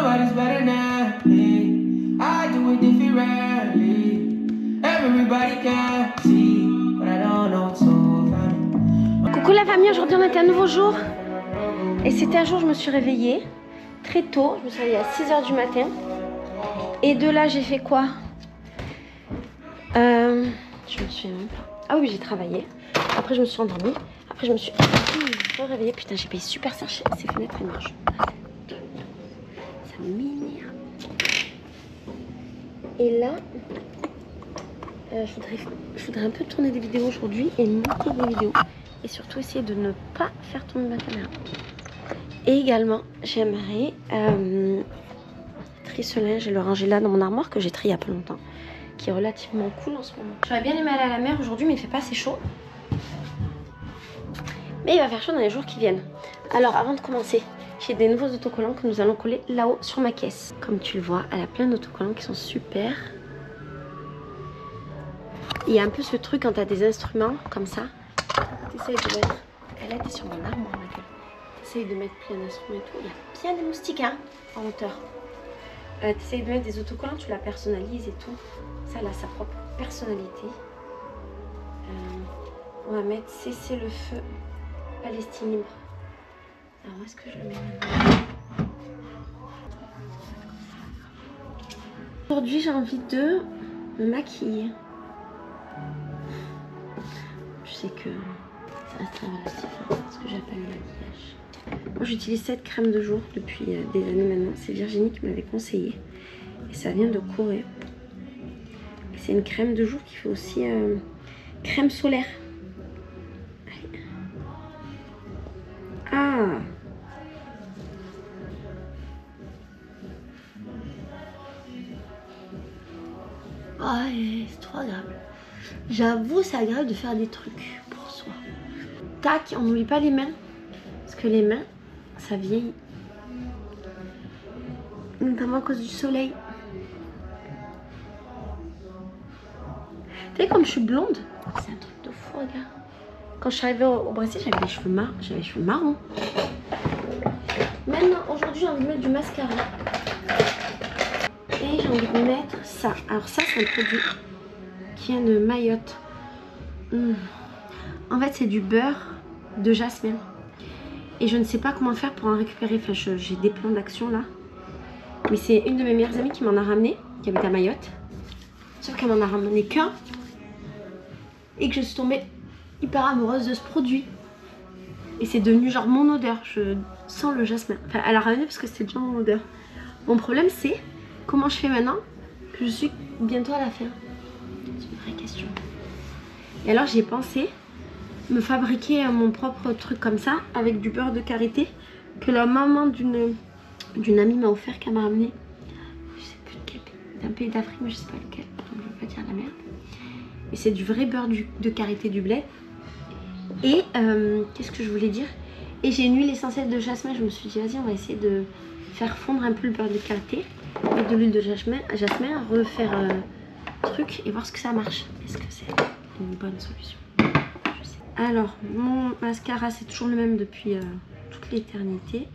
nobody's better than me. I do it differently. Everybody can see, but I don't know what's so funny. Coucou la famille, aujourd'hui on était un nouveau jour. Et c'était un jour où je me suis réveillée très tôt. Je me suis réveillée à 6 h du matin. Et de là j'ai fait quoi? Je me suis même pas... Ah oui, j'ai travaillé. Après je me suis endormie. Après je me suis réveillée. Putain, j'ai payé super cher ces fenêtres, elles marchent. Ça m'énerve. Et là, je voudrais un peu tourner des vidéos aujourd'hui et monter des vidéos. Et surtout essayer de ne pas faire tourner ma caméra. Et également, j'aimerais trier ce linge et le ranger là dans mon armoire que j'ai trié il y a pas longtemps. Qui est relativement cool en ce moment. J'aurais bien aimé aller à la mer aujourd'hui, mais il fait pas assez chaud. Mais il va faire chaud dans les jours qui viennent. Alors avant de commencer, j'ai des nouveaux autocollants que nous allons coller là-haut sur ma caisse. Comme tu le vois, elle a plein d'autocollants qui sont super. Il y a un peu ce truc quand tu as des instruments comme ça. T'essayes de mettre... Elle était sur mon armoire, ma gueule. T'essayes de mettre plein d'instruments et tout. Il y a bien des moustiques hein, en hauteur. T'essayes de mettre des autocollants, tu la personnalises et tout. Ça, elle a sa propre personnalité. On va mettre cesser le feu Palestine libre. Alors où est-ce que je le mets maintenant? Aujourd'hui j'ai envie de me maquiller. Je sais que ça reste très relatif, hein, ce que j'appelle le maquillage. Moi j'utilise cette crème de jour depuis des années maintenant. C'est Virginie qui me l'avait conseillé. Et ça vient de Corée. C'est une crème de jour qui fait aussi crème solaire. Allez. Ah! Ah, c'est trop agréable. J'avoue, c'est agréable de faire des trucs pour soi. Tac, on n'oublie pas les mains. Parce que les mains, ça vieillit. Notamment à cause du soleil. Tu sais, comme je suis blonde, c'est un truc de fou, regarde. Quand je suis arrivée au Brésil, j'avais les cheveux marrons. Maintenant, aujourd'hui, j'ai envie de mettre du mascara. Et j'ai envie de mettre ça. Alors ça, c'est un produit qui vient de Mayotte. En fait, c'est du beurre de jasmin. Et je ne sais pas comment faire pour en récupérer. Enfin, j'ai des plans d'action là. Mais c'est une de mes meilleures amies qui m'en a ramené, qui habite à Mayotte. Sauf qu'elle m'en a ramené qu'un. Et que je suis tombée hyper amoureuse de ce produit. Et c'est devenu genre mon odeur. Je sens le jasmin. Enfin, elle a ramené parce que c'était déjà mon odeur. Mon problème, c'est comment je fais maintenant que je suis bientôt à la fin. C'est une vraie question. Et alors, j'ai pensé me fabriquer mon propre truc comme ça, avec du beurre de karité, que la maman d'une amie m'a offert, qu'elle m'a ramené. Je sais plus de quel pays. D'un pays d'Afrique, mais je sais pas lequel. Donc, je veux pas dire la merde. Et c'est du vrai beurre de karité du blé. Et qu'est-ce que je voulais dire? Et j'ai une huile essentielle de jasmin. Je me suis dit, vas-y, on va essayer de faire fondre un peu le beurre de karité avec de l'huile de jasmin, refaire truc et voir ce que ça marche. Est-ce que c'est une bonne solution? Je sais. Alors, mon mascara, c'est toujours le même depuis toute l'éternité.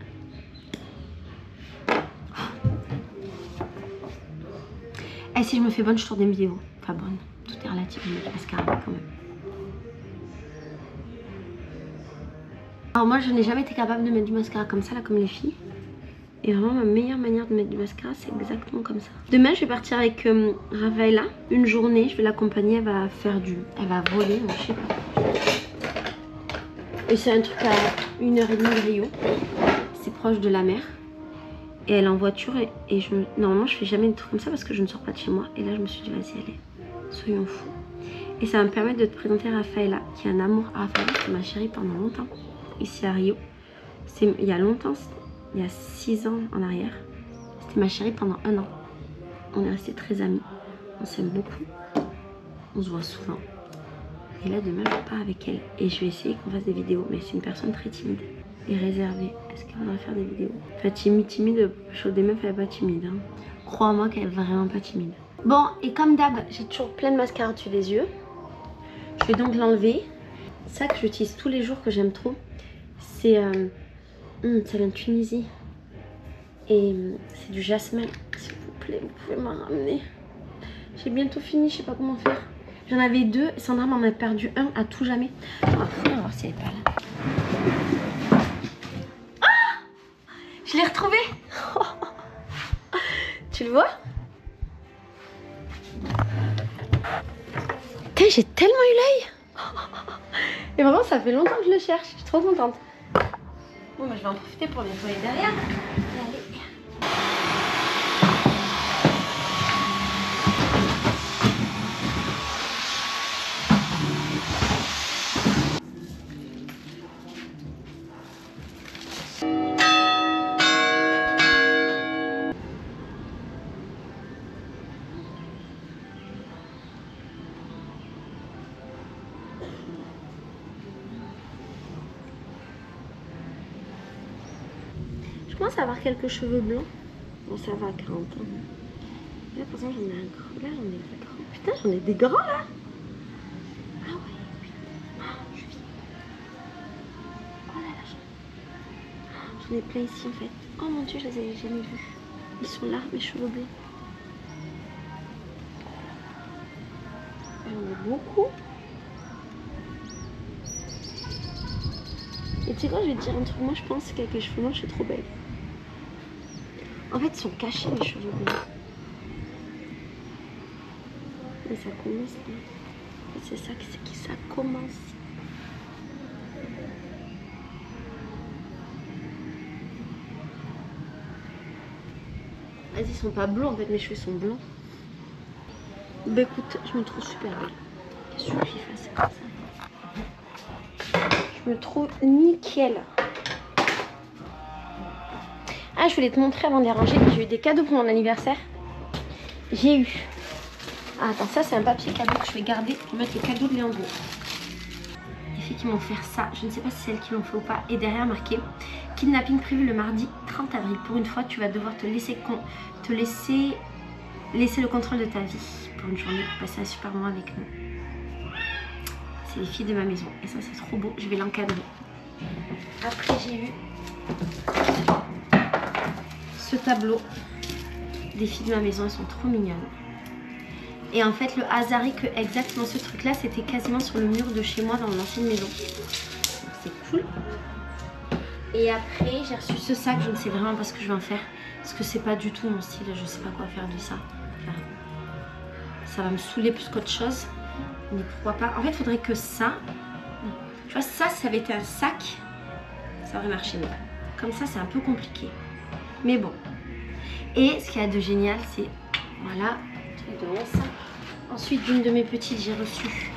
Et si je me fais bonne, je tourne des vidéos. Enfin bonne, tout est relatif avec le mascara quand même. Alors moi, je n'ai jamais été capable de mettre du mascara comme ça, là, comme les filles. Et vraiment, ma meilleure manière de mettre du mascara, c'est exactement comme ça. Demain, je vais partir avec Rafaela. Une journée, je vais l'accompagner, elle va voler, je sais pas. Et c'est un truc à 1h30 de Rio. C'est proche de la mer. Et elle est en voiture et normalement, je fais jamais des trucs comme ça parce que je ne sors pas de chez moi. Et là, je me suis dit, vas-y, allez, soyons fous. Et ça va me permettre de te présenter Rafaela, qui est un amour. Rafaela, c'est ma chérie pendant longtemps, ici à Rio. Il y a longtemps, il y a 6 ans en arrière. C'était ma chérie pendant 1 an. On est restés très amis. On s'aime beaucoup. On se voit souvent. Et là, demain, je pars avec elle. Et je vais essayer qu'on fasse des vidéos. Mais c'est une personne très timide et réservée. Est-ce qu'elle voudrait faire des vidéos? Enfin, timide. Chaud des meufs, elle est pas timide. Hein. Crois-moi qu'elle est vraiment pas timide. Bon, et comme d'hab, j'ai toujours plein de mascara dessus les yeux. Je vais donc l'enlever. Ça que j'utilise tous les jours, que j'aime trop, c'est... ça vient de Tunisie. Et c'est du jasmin. S'il vous plaît, vous pouvez m'en ramener. J'ai bientôt fini, je sais pas comment faire. J'en avais 2, Sandra m'en a perdu un à tout jamais. On va voir si elle est pas là. Ah, je l'ai retrouvé. Tu le vois? Putain, j'ai tellement eu l'œil. Et vraiment, ça fait longtemps que je le cherche. Je suis trop contente. Bon, bah, je vais en profiter pour nettoyer derrière. Allez. Je commence à avoir quelques cheveux blancs. Bon, ça va à 40 ans. Là, pour exemple, j'en ai un gros. Là, j'en ai pas gros. Putain, j'en ai des grands là. Ah ouais, putain. Oh, je vis. Oh là là, j'en ai plein ici en fait. Oh mon dieu, je les avais jamais vus. Ils sont là, mes cheveux blancs. J'en ai beaucoup. Et tu sais quoi, je vais te dire un truc. Moi, je pense qu'avec les cheveux blancs, je suis trop belle. En fait, ils sont cachés les cheveux blancs. Mais ça commence là. C'est ça qui ça commence. Vas-y, ils sont pas blancs en fait, mes cheveux sont blancs. Bah écoute, je me trouve super belle. Qu'est-ce que tu veux que j'y fasse comme ça? Je me trouve nickel. Ah, je voulais te montrer avant de les ranger. J'ai eu des cadeaux pour mon anniversaire. J'ai eu... Ah, attends, ça c'est un papier cadeau que je vais garder pour mettre les cadeaux de Léandro. Les filles qui m'ont offert ça, je ne sais pas si c'est elles qui l'ont fait ou pas. Et derrière marqué kidnapping prévu le mardi 30 avril. Pour une fois, tu vas devoir laisser le contrôle de ta vie pour une journée pour passer un super moment avec nous. C'est les filles de ma maison. Et ça, c'est trop beau. Je vais l'encadrer. Après, j'ai eu ce tableau des filles de ma maison. Elles sont trop mignonnes. Et en fait, le hasard est que exactement ce truc-là, c'était quasiment sur le mur de chez moi dans mon ancienne maison. C'est cool. Et après, j'ai reçu ce sac. Je ne sais vraiment pas ce que je vais en faire. Parce que c'est pas du tout mon style. Je ne sais pas quoi faire de ça. Enfin, ça va me saouler plus qu'autre chose. Mais pourquoi pas. En fait, il faudrait que ça... Tu vois, ça avait été un sac. Ça aurait marché mieux. Comme ça, c'est un peu compliqué. Mais bon. Et ce qu'il y a de génial, c'est... Voilà. De ça. Ensuite, d'une de mes petites, j'ai reçu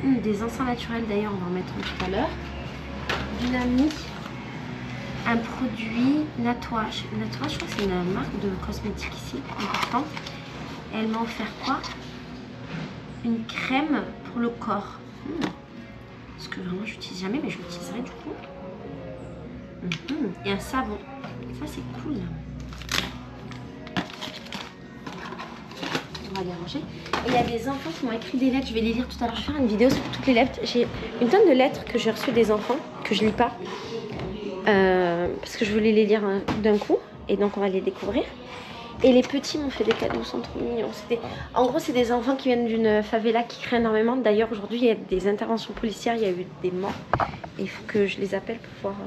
des encens naturels. D'ailleurs, on va en mettre un tout à l'heure. D'une amie, un produit Natoire. Natoire, je crois que c'est une marque de cosmétiques ici, importante. Et elle m'a offert quoi? Une crème pour le corps. Parce que vraiment, je n'utilise jamais, mais je l'utiliserai du coup. Et un savon. Ça, c'est cool. On va les ranger. Et il y a des enfants qui m'ont écrit des lettres. Je vais les lire tout à l'heure. Je vais faire une vidéo sur toutes les lettres. J'ai une tonne de lettres que j'ai reçues des enfants que je lis pas parce que je voulais les lire d'un coup. Et donc on va les découvrir. Et les petits m'ont fait des cadeaux, ils sont trop mignons. En gros, c'est des enfants qui viennent d'une favela qui crée énormément. D'ailleurs, aujourd'hui, il y a des interventions policières, il y a eu des morts. Et il faut que je les appelle pour voir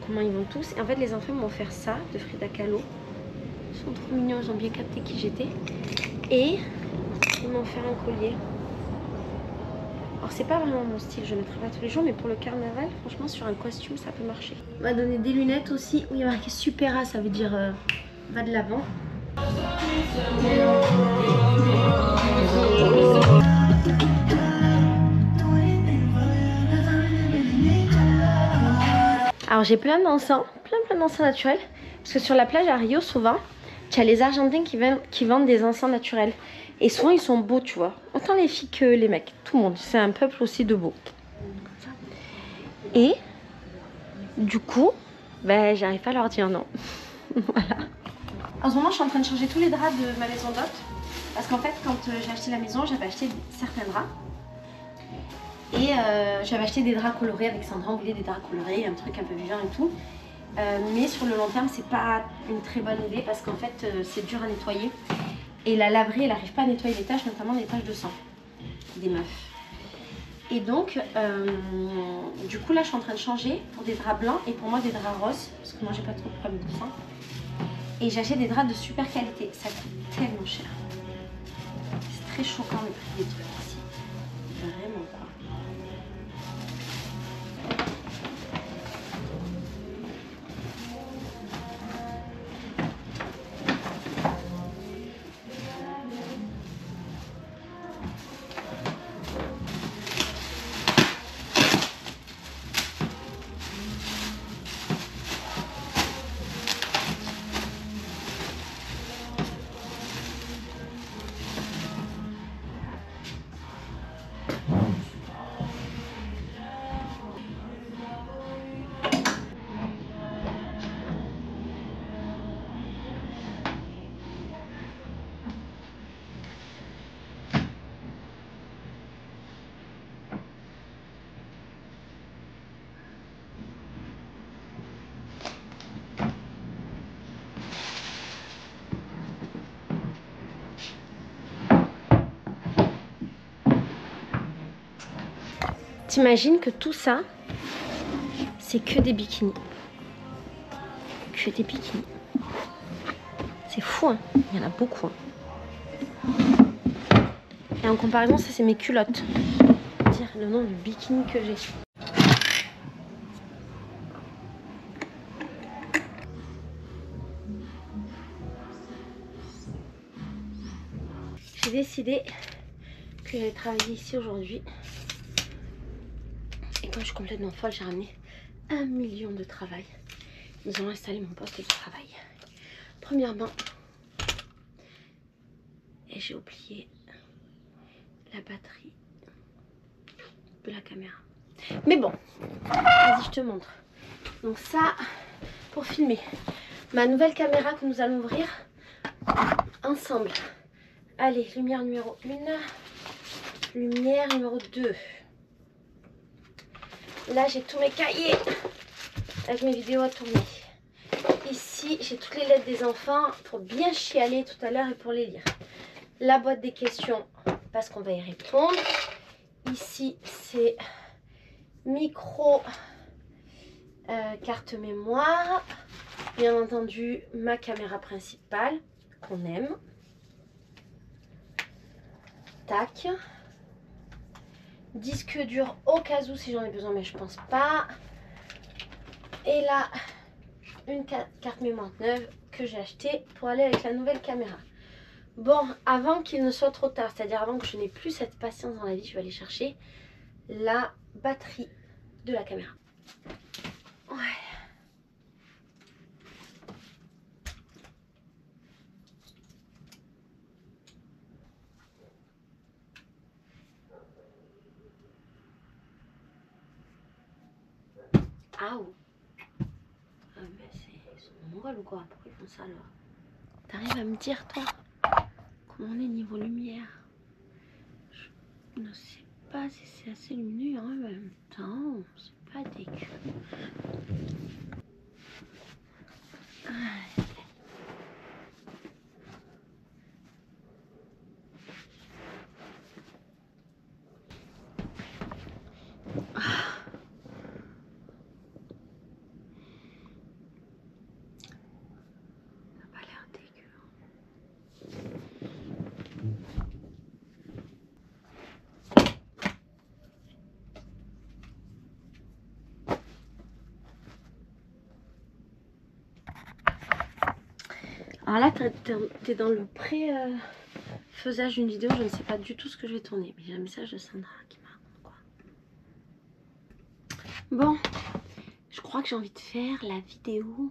comment ils vont tous. Et en fait, les enfants m'ont offert ça de Frida Kahlo. Ils sont trop mignons, ils ont bien capté qui j'étais. Et ils m'ont offert un collier. Alors, c'est pas vraiment mon style, je ne mettrai pas tous les jours, mais pour le carnaval, franchement, sur un costume, ça peut marcher. On m'a donné des lunettes aussi où il y a marqué Supera, ça veut dire va de l'avant. Alors j'ai plein d'encens, plein d'encens naturels. Parce que sur la plage à Rio, souvent, tu as les Argentins qui vendent des encens naturels. Et souvent ils sont beaux, tu vois. Autant les filles que les mecs, tout le monde. C'est un peuple aussi de beaux. Et du coup, ben j'arrive pas à leur dire non. Voilà. En ce moment, je suis en train de changer tous les draps de ma maison d'hôte. Parce qu'en fait, quand j'ai acheté la maison, j'avais acheté certains draps. Et j'avais acheté des draps colorés avec Sandra. On voulait des draps colorés, un truc un peu vivant et tout. Mais sur le long terme, c'est pas une très bonne idée parce qu'en fait, c'est dur à nettoyer. Et la laverie, elle n'arrive pas à nettoyer les taches, notamment les taches de sang des meufs. Et donc, du coup, là, je suis en train de changer pour des draps blancs et pour moi des draps roses. Parce que moi, j'ai pas trop de problème de sang. Et j'achète des draps de super qualité. Ça coûte tellement cher. C'est très choquant le prix des trucs ici. Vraiment quoi. T'imagines que tout ça, c'est que des bikinis. Que des bikinis. C'est fou, hein. Il y en a beaucoup. Hein. Et en comparaison, ça, c'est mes culottes. Dire le nombre de bikinis que j'ai. J'ai décidé que j'allais travailler ici aujourd'hui. Et quand je suis complètement folle, j'ai ramené 1 million de travail. Nous allons installer mon poste de travail. Premièrement, et j'ai oublié la batterie de la caméra. Mais bon, vas-y, je te montre. Donc ça, pour filmer. Ma nouvelle caméra que nous allons ouvrir ensemble. Allez, lumière numéro 1. Lumière numéro 2. Là, j'ai tous mes cahiers avec mes vidéos à tourner. Ici, j'ai toutes les lettres des enfants pour bien chialer tout à l'heure et pour les lire. La boîte des questions, parce qu'on va y répondre. Ici, c'est micro, carte mémoire. Bien entendu, ma caméra principale, qu'on aime. Tac. Disque dur au cas où si j'en ai besoin, mais je pense pas. Et là, une carte mémoire neuve que j'ai achetée pour aller avec la nouvelle caméra. Bon, avant qu'il ne soit trop tard, c'est-à-dire avant que je n'ai plus cette patience dans la vie, je vais aller chercher la batterie de la caméra. Ouais. Ah, mais ils sont mongols ou quoi? Pourquoi ils font ça alors? T'arrives à me dire toi comment on est niveau lumière? Je ne sais pas si c'est assez lumineux en même temps. C'est pas dégueu. Ah. Alors là, t'es dans le pré-faisage d'une vidéo. Je ne sais pas du tout ce que je vais tourner. Mais j'ai un message de Sandra qui m'a raconté quoi. Bon, je crois que j'ai envie de faire la vidéo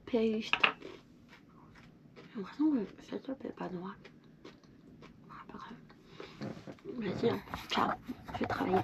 playlist. J'ai l'impression que cette top est pas droite. Ah, pas grave. Vas-y, hein. Ciao. Je vais travailler.